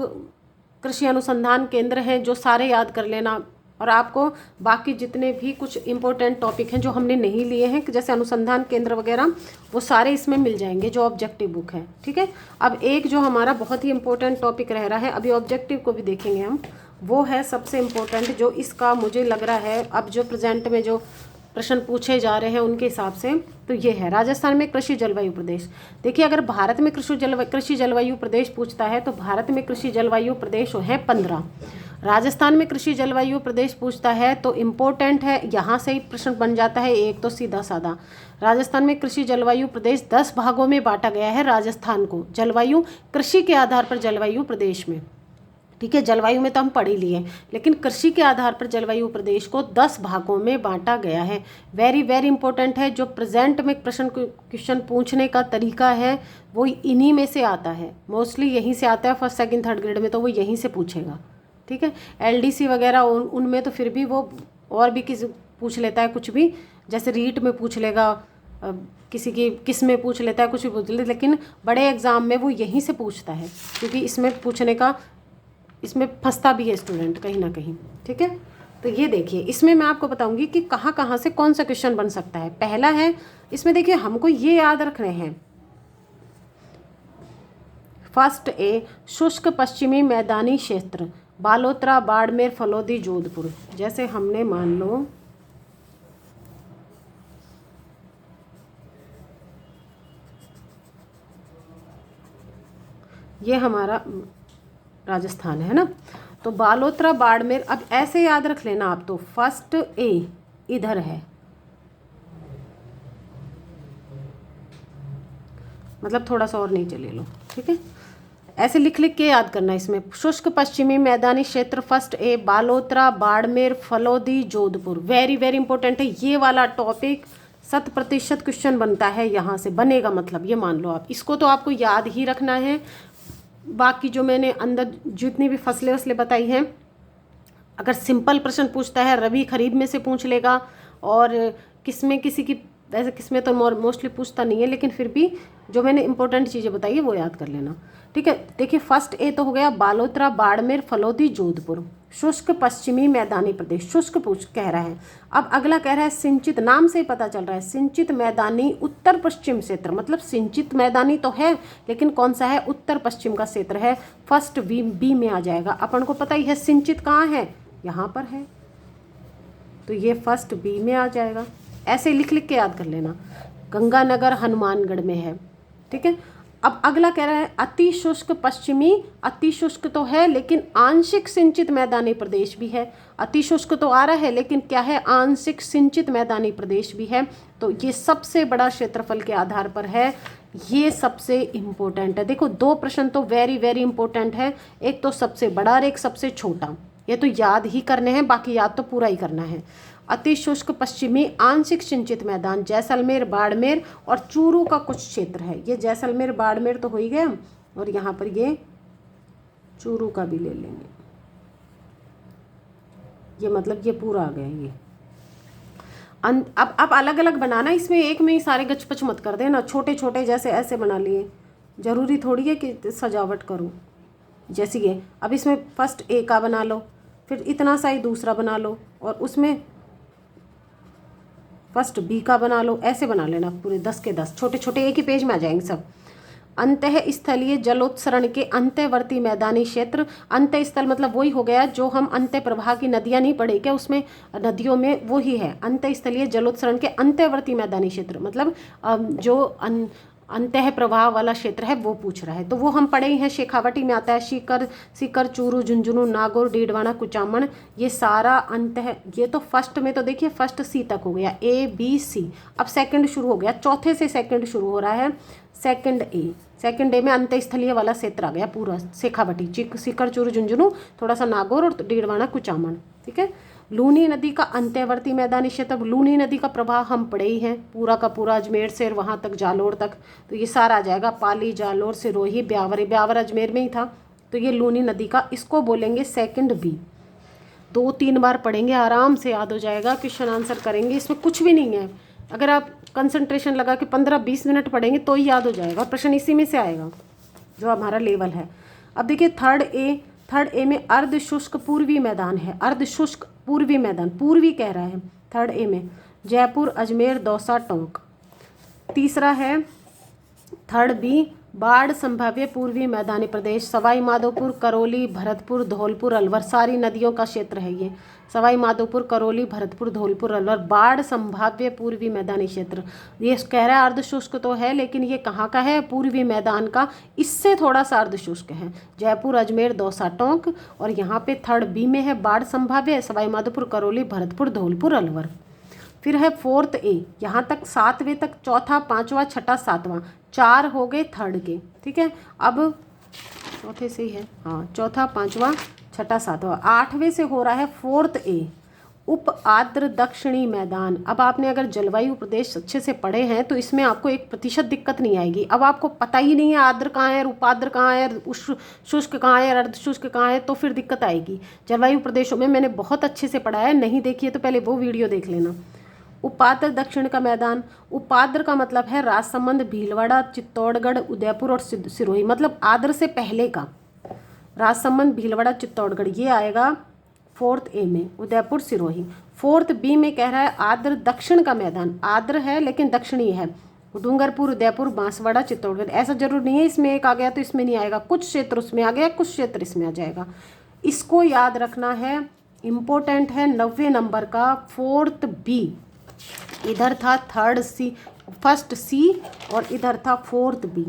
कृषि अनुसंधान केंद्र हैं जो सारे याद कर लेना। और आपको बाकी जितने भी कुछ इम्पोर्टेंट टॉपिक हैं जो हमने नहीं लिए हैं, जैसे अनुसंधान केंद्र वगैरह, वो सारे इसमें मिल जाएंगे जो ऑब्जेक्टिव बुक है, ठीक है। अब एक जो हमारा बहुत ही इम्पोर्टेंट टॉपिक रह रहा है, अभी ऑब्जेक्टिव को भी देखेंगे हम, वो है सबसे इम्पोर्टेंट जो इसका मुझे लग रहा है अब जो प्रेजेंट में जो प्रश्न पूछे जा रहे हैं उनके हिसाब से, तो ये है राजस्थान में कृषि जलवायु प्रदेश। देखिए अगर भारत में कृषि जलवायु प्रदेश पूछता है तो भारत में कृषि जलवायु प्रदेश है 15। राजस्थान में कृषि जलवायु प्रदेश पूछता है तो इम्पोर्टेंट है, यहाँ से ही प्रश्न बन जाता है एक तो सीधा साधा। राजस्थान में कृषि जलवायु प्रदेश 10 भागों में बांटा गया है राजस्थान को, जलवायु कृषि के आधार पर जलवायु प्रदेश में, ठीक है, जलवायु में तो हम पढ़ ही लिए, लेकिन कृषि के आधार पर जलवायु प्रदेश को 10 भागों में बांटा गया है। वेरी वेरी इंपॉर्टेंट है। जो प्रेजेंट में प्रश्न क्वेश्चन पूछने का तरीका है वो इन्हीं में से आता है, मोस्टली यहीं से आता है। फर्स्ट सेकंड थर्ड ग्रेड में तो वो यहीं से पूछेगा। ठीक है, एलडीसी वगैरह उनमें तो फिर भी वो और भी पूछ लेता है कुछ भी, जैसे रीट में पूछ लेगा, किसी की किस में पूछ लेता है, कुछ भी पूछ लेता है, लेकिन बड़े एग्जाम में वो यहीं से पूछता है, क्योंकि इसमें पूछने का, इसमें फंसता भी है स्टूडेंट कहीं ना कहीं। ठीक है, तो ये देखिए, इसमें मैं आपको बताऊंगी कि कहाँ कहाँ से कौन सा क्वेश्चन बन सकता है। पहला है, इसमें देखिए हमको ये याद रखने हैं, फर्स्ट ए, शुष्क पश्चिमी मैदानी क्षेत्र, बालोतरा, बाड़मेर, फलौदी, जोधपुर। जैसे हमने मान लो ये हमारा राजस्थान है ना, तो बालोतरा, बाड़मेर, अब ऐसे याद रख लेना आप, तो फर्स्ट ए इधर है, मतलब थोड़ा सा और नीचे ले लो। ठीक है, ऐसे लिख लिख के याद करना। इसमें शुष्क पश्चिमी मैदानी क्षेत्र, first A, Balotra, Barmer, Phalodi, Jodhpur. Very very important है ये वाला टॉपिक, 100% क्वेश्चन बनता है यहाँ से, बनेगा मतलब, ये मान लो आप, इसको तो आपको याद ही रखना है। बाकी जो मैंने अंदर जितनी भी फसलें वसलें बताई हैं, अगर सिंपल प्रश्न पूछता है रबी खरीफ में से पूछ लेगा, और किसमें किसी की, वैसे किसमें तो मोस्टली पूछता नहीं है, लेकिन फिर भी जो मैंने इंपॉर्टेंट चीज़ें बताई है वो याद कर लेना। ठीक है, देखिए फर्स्ट ए तो हो गया बालोतरा, बाड़मेर, फलौदी, जोधपुर। शुष्क पश्चिमी मैदानी प्रदेश, शुष्क पूछ कह रहा है। अब अगला कह रहा है सिंचित, नाम से ही पता चल रहा है, सिंचित मैदानी उत्तर पश्चिम क्षेत्र, मतलब सिंचित मैदानी तो है लेकिन कौन सा है, उत्तर पश्चिम का क्षेत्र है। फर्स्ट बी में आ जाएगा। अपन को पता ही है सिंचित कहाँ है, यहाँ पर है, तो ये फर्स्ट बी में आ जाएगा। ऐसे लिख लिख के याद कर लेना। गंगानगर हनुमानगढ़ में है। ठीक है, अब अगला कह रहा है अति शुष्क पश्चिमी, अति शुष्क तो है लेकिन आंशिक सिंचित मैदानी प्रदेश भी है। अति शुष्क तो आ रहा है लेकिन क्या है, आंशिक सिंचित मैदानी प्रदेश भी है। तो ये सबसे बड़ा क्षेत्रफल के आधार पर है, ये सबसे इम्पोर्टेंट है। देखो दो प्रश्न तो वेरी वेरी इंपॉर्टेंट है, एक तो सबसे बड़ा और एक सबसे छोटा, ये तो याद ही करने हैं, बाकी याद तो पूरा ही करना है। अति शुष्क पश्चिमी आंशिक सिंचित मैदान, जैसलमेर, बाड़मेर और चूरू का कुछ क्षेत्र है। ये जैसलमेर बाड़मेर तो हो ही गया, और यहाँ पर ये चूरू का भी ले लेंगे, ये मतलब ये पूरा आ गया ये। अब अलग अलग बनाना, इसमें एक में ही सारे गचपच मत कर देना, छोटे छोटे जैसे ऐसे बना लिए, जरूरी थोड़ी है कि सजावट करूँ जैसी ये। अब इसमें फर्स्ट ए का बना लो, फिर इतना सा ही दूसरा बना लो, और उसमें फर्स्ट बी का बना लो, ऐसे बना लेना पूरे 10 के 10 छोटे छोटे, एक ही पेज में आ जाएंगे सब। अंतः स्थलीय जलोत्सरण के अंतःवर्ती मैदानी क्षेत्र, अंतः स्थल मतलब वही हो गया जो हम अंतः प्रवाह की नदियां नहीं पढ़े क्या, उसमें नदियों में वही है। अंतः स्थलीय जलोत्सरण के अंतःवर्ती मैदानी क्षेत्र मतलब जो अंतः प्रवाह वाला क्षेत्र है वो पूछ रहा है, तो वो हम पढ़े ही हैं, शेखावटी में आता है। सीकर, चूरू, झुंझुनू, नागौर, डीडवाना, कुचामन, ये सारा अंतः। ये तो फर्स्ट में तो देखिए फर्स्ट सी तक हो गया, ए बी सी। अब सेकंड शुरू हो गया, चौथे से सेकंड शुरू हो रहा है, सेकंड ए में अंतःस्थलीय वाला क्षेत्र आ गया पूरा, शेखावटी, सीकर, चूरू, झुंझुनू, थोड़ा सा नागौर और डीडवाना, कुचामन। ठीक है, लूनी नदी का अंतर्वर्ती मैदानी क्षेत्र, लूनी नदी का प्रवाह हम पढ़े ही हैं, पूरा का पूरा अजमेर से वहाँ तक जालोर तक, तो ये सारा आ जाएगा, पाली, जालोर, सिरोही, ब्यावर अजमेर में ही था, तो ये लूनी नदी का, इसको बोलेंगे सेकंड बी। 2-3 बार पढ़ेंगे आराम से याद हो जाएगा, क्वेश्चन आंसर करेंगे, इसमें कुछ भी नहीं है। अगर आप कंसंट्रेशन लगा के 15-20 मिनट पढ़ेंगे तो ही याद हो जाएगा, प्रश्न इसी में से आएगा जो हमारा लेवल है। अब देखिए थर्ड ए में अर्ध शुष्क पूर्वी मैदान है, अर्ध शुष्क पूर्वी मैदान, पूर्वी कह रहा है थर्ड ए में, जयपुर, अजमेर, दौसा, टोंक। तीसरा है थर्ड बी, बाढ़ संभाव्य पूर्वी मैदानी प्रदेश, सवाई माधोपुर, करौली, भरतपुर, धौलपुर, अलवर, सारी नदियों का क्षेत्र है ये। सवाई माधोपुर, करौली, भरतपुर, धौलपुर, अलवर, बाढ़ संभाव्य पूर्वी मैदानी क्षेत्र। ये कह रहा है अर्धशुष्क तो है लेकिन ये कहाँ का है, पूर्वी मैदान का, इससे थोड़ा सा अर्धशुष्क है, जयपुर, अजमेर, दौसा, टोंक। और यहाँ पे थर्ड बी में है बाढ़ संभाव्य, सवाई माधोपुर, करौली, भरतपुर, धौलपुर, अलवर। फिर है फोर्थ ए, यहाँ तक 7वें तक, चौथा, 5वां, छठा, 7वां, 4 हो गए थर्ड के। ठीक है, अब चौथे से ही है, हाँ, चौथा, पांचवा, छठा, सातवां, आठवें से हो रहा है 4th ए, उप आर्द्र दक्षिणी मैदान। अब आपने अगर जलवायु प्रदेश अच्छे से पढ़े हैं तो इसमें आपको 1% दिक्कत नहीं आएगी। अब आपको पता ही नहीं है आर्द्र कहाँ है, उपाद्र कहाँ है, शुष्क कहाँ है, अर्ध शुष्क कहाँ है, तो फिर दिक्कत आएगी। जलवायु प्रदेशों में मैंने बहुत अच्छे से पढ़ा है, नहीं देखिए तो पहले वो वीडियो देख लेना। उपाद्र दक्षिण का मैदान, उपाद्र का मतलब है राजसमंद, भीलवाड़ा, चित्तौड़गढ़, उदयपुर और सिरोही, मतलब आद्र से पहले का राजसमंद, भीलवाड़ा, चित्तौड़गढ़, ये आएगा 4th ए में, उदयपुर, सिरोही। 4th बी में कह रहा है आद्र दक्षिण का मैदान, आद्र है लेकिन दक्षिणी है, डूंगरपुर, उदयपुर, बांसवाड़ा, चित्तौड़गढ़। ऐसा जरूर नहीं है इसमें एक आ गया तो इसमें नहीं आएगा, कुछ क्षेत्र उसमें आ गया, कुछ क्षेत्र इसमें आ जाएगा। इसको याद रखना है, इम्पोर्टेंट है, 90 नंबर का। 4th बी, इधर था 3rd सी, 1st सी, और इधर था 4th बी।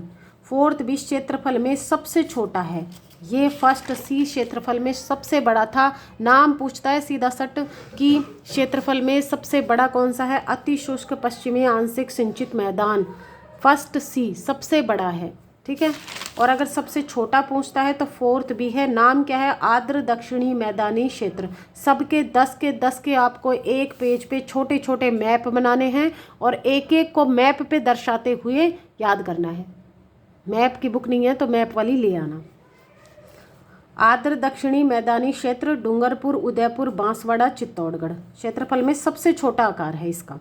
4th बी क्षेत्रफल में सबसे छोटा है, ये 1st सी क्षेत्रफल में सबसे बड़ा था। नाम पूछता है सीधा सट कि क्षेत्रफल में सबसे बड़ा कौन सा है, अति शुष्क पश्चिमी आंशिक सिंचित मैदान, 1st सी सबसे बड़ा है, ठीक है। और अगर सबसे छोटा पूछता है तो 4th बी है। नाम क्या है, आर्द्र दक्षिणी मैदानी क्षेत्र। सबके 10 के 10 के आपको एक पेज पे छोटे छोटे मैप बनाने हैं और एक एक को मैप पे दर्शाते हुए याद करना है। मैप की बुक नहीं है तो मैप वाली ले आना। आर्द्र दक्षिणी मैदानी क्षेत्र, डूंगरपुर, उदयपुर, बांसवाड़ा, चित्तौड़गढ़। क्षेत्रफल में सबसे छोटा आकार है इसका।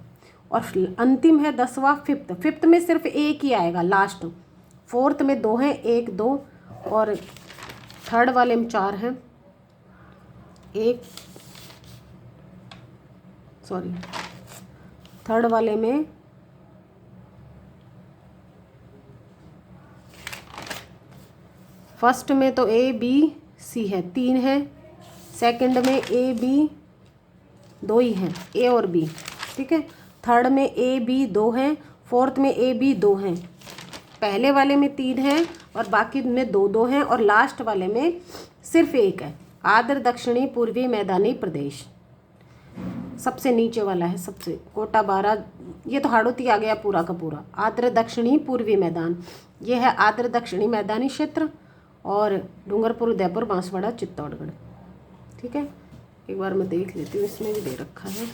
और अंतिम है 10वां, 5th में सिर्फ एक ही आएगा लास्ट। 4th में 2 हैं, 1 2, और 3rd वाले में 4 हैं, 3rd वाले में फर्स्ट में तो ए बी सी है, 3 है, सेकंड में ए बी 2 ही हैं, ए और बी, ठीक है। 3rd में ए बी 2 हैं, 4th में ए बी 2 हैं, पहले वाले में 3 हैं और बाकी में 2 2 हैं, और लास्ट वाले में सिर्फ 1 है। आर्द्र दक्षिणी पूर्वी मैदानी प्रदेश सबसे नीचे वाला है, सबसे कोटा 12, ये तो हाड़ौती आ गया पूरा का पूरा। आर्द्र दक्षिणी पूर्वी मैदान, ये है आर्द्र दक्षिणी मैदानी क्षेत्र, और डूंगरपुर, उदयपुर, बांसवाड़ा, चित्तौड़गढ़, ठीक है। एक बार मैं देख लेती हूँ, इसमें भी दे रखा है।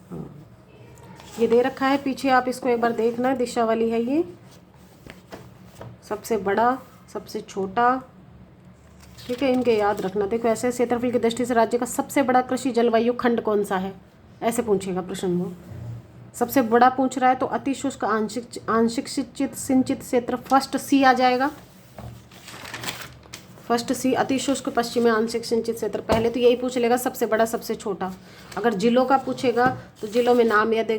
हाँ, ये दे रखा है पीछे, आप इसको एक बार देखना, दिशा वाली है ये, सबसे बड़ा, सबसे छोटा, ठीक है। इनके याद रखना। देखो ऐसे क्षेत्रफल की दृष्टि से राज्य का सबसे बड़ा कृषि जलवायु खंड कौन सा है, ऐसे पूछेगा प्रश्न। वो सबसे बड़ा पूछ रहा है तो अति शुष्क आंशिक सिंचित क्षेत्र, 1st सी आ जाएगा। 1st सी अति शुष्क पश्चिमी आंशिक सिंचित क्षेत्र। पहले तो यही पूछ लेगा सबसे बड़ा सबसे छोटा। अगर जिलों का पूछेगा तो जिलों में नाम याद,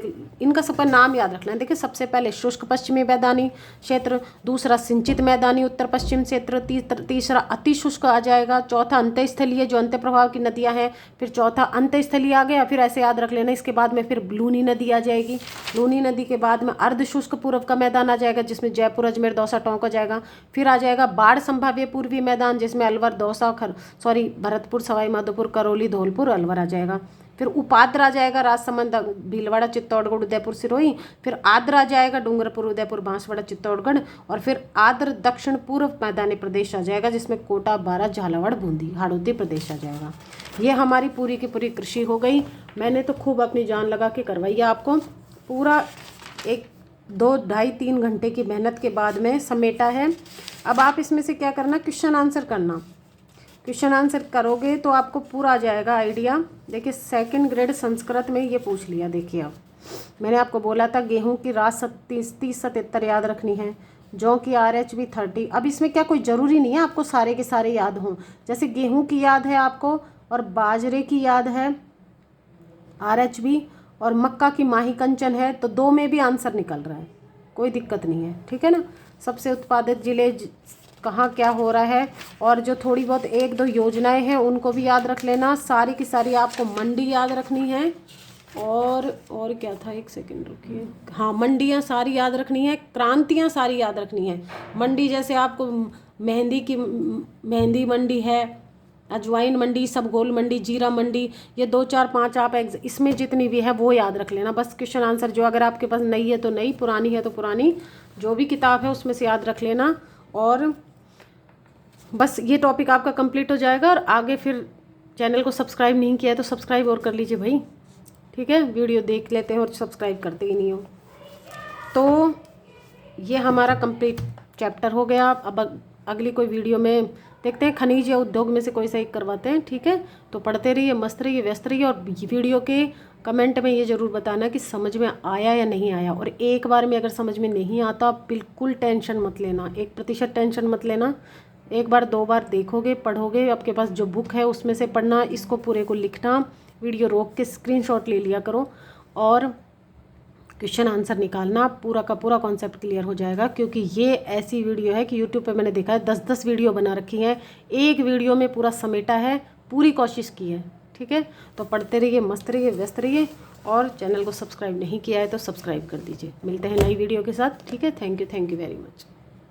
इनका सबका नाम याद रखना है। देखिए सबसे पहले शुष्क पश्चिमी मैदानी क्षेत्र, दूसरा सिंचित मैदानी उत्तर पश्चिम क्षेत्र, तीसरा अति शुष्क आ जाएगा, चौथा अंतःस्थलीय जो अंत्य प्रभाव की नदियाँ हैं, फिर चौथा अंतःस्थलीय आ गया, फिर ऐसे याद रख लेना। इसके बाद में फिर लूनी नदी आ जाएगी, लूनी नदी के बाद में अर्ध शुष्क पूर्व का मैदान आ जाएगा जिसमें जयपुर, अजमेर, दौसा, टोंक आ जाएगा। फिर आ जाएगा बाढ़ संभाव्य पूर्वी मैदान जिसमें अलवर, दौसा, भरतपुर, सवाई माधोपुर, करौली, धौलपुर, अलवर आ जाएगा। फिर उपाद्र आ जाएगा राजसमंद, भीलवाड़ा, चित्तौड़गढ़, उदयपुर, सिरोही। फिर आद्र आ जाएगा डूंगरपुर, उदयपुर, बांसवाड़ा, चित्तौड़गढ़। और फिर आद्र दक्षिण पूर्व मैदानी प्रदेश आ जाएगा जिसमें कोटा, बारां, झालावाड़, बूंदी, हाड़ौती प्रदेश आ जाएगा। ये हमारी पूरी की पूरी कृषि हो गई। मैंने तो खूब अपनी जान लगा के करवाई है आपको, पूरा 1 2 ढाई 3 घंटे की मेहनत के बाद में समेटा है। अब आप इसमें से क्या करना, क्वेश्चन आंसर करना। क्वेश्चन आंसर करोगे तो आपको पूरा आ जाएगा आइडिया। देखिए 2nd ग्रेड संस्कृत में ये पूछ लिया। देखिए अब मैंने आपको बोला था गेहूं की रास 30-77 याद रखनी है, जौ की RHB 30। अब इसमें क्या कोई ज़रूरी नहीं है आपको सारे के सारे याद हों। जैसे गेहूं की याद है आपको और बाजरे की याद है RHB, और मक्का की माही कंचन है, तो 2 में भी आंसर निकल रहा है, कोई दिक्कत नहीं है, ठीक है ना। सबसे उत्पादित जिले कहाँ क्या हो रहा है, और जो थोड़ी बहुत 1-2 योजनाएं हैं उनको भी याद रख लेना। सारी की सारी आपको मंडी याद रखनी है, और क्या था, 1 सेकंड रुकिए, हाँ मंडियाँ सारी याद रखनी है, क्रांतियाँ सारी याद रखनी है। मंडी जैसे आपको मेहंदी मंडी है, अजवाइन मंडी, सब गोल मंडी, जीरा मंडी, ये 2 4 5 आप इसमें जितनी भी है वो याद रख लेना। बस क्वेश्चन आंसर जो अगर आपके पास नई है तो नई, पुरानी है तो पुरानी, जो भी किताब है उसमें से याद रख लेना। और बस ये टॉपिक आपका कंप्लीट हो जाएगा। और आगे फिर चैनल को सब्सक्राइब नहीं किया है तो सब्सक्राइब और कर लीजिए भाई, ठीक है। वीडियो देख लेते हैं और सब्सक्राइब करते ही नहीं हो। तो ये हमारा कंप्लीट चैप्टर हो गया। अब अगली कोई वीडियो में देखते हैं, खनिज या उद्योग में से कोई सा एक करवाते हैं, ठीक है। तो पढ़ते रहिए, मस्त रहिए, व्यस्त रहिए। और वीडियो के कमेंट में ये ज़रूर बताना कि समझ में आया या नहीं आया। और एक बार में अगर समझ में नहीं आता बिल्कुल टेंशन मत लेना, 1% टेंशन मत लेना। एक बार 2 बार देखोगे, पढ़ोगे, आपके पास जो बुक है उसमें से पढ़ना, इसको पूरे को लिखना, वीडियो रोक के स्क्रीनशॉट ले लिया करो और क्वेश्चन आंसर निकालना, पूरा का पूरा कॉन्सेप्ट क्लियर हो जाएगा। क्योंकि ये ऐसी वीडियो है कि यूट्यूब पे मैंने देखा है 10-10 वीडियो बना रखी हैं, एक वीडियो में पूरा समेटा है, पूरी कोशिश की है, ठीक है। तो पढ़ते रहिए, मस्त रहिए, व्यस्त रहिए। और चैनल को सब्सक्राइब नहीं किया है तो सब्सक्राइब कर दीजिए। मिलते हैं नई वीडियो के साथ, ठीक है। Thank you very much.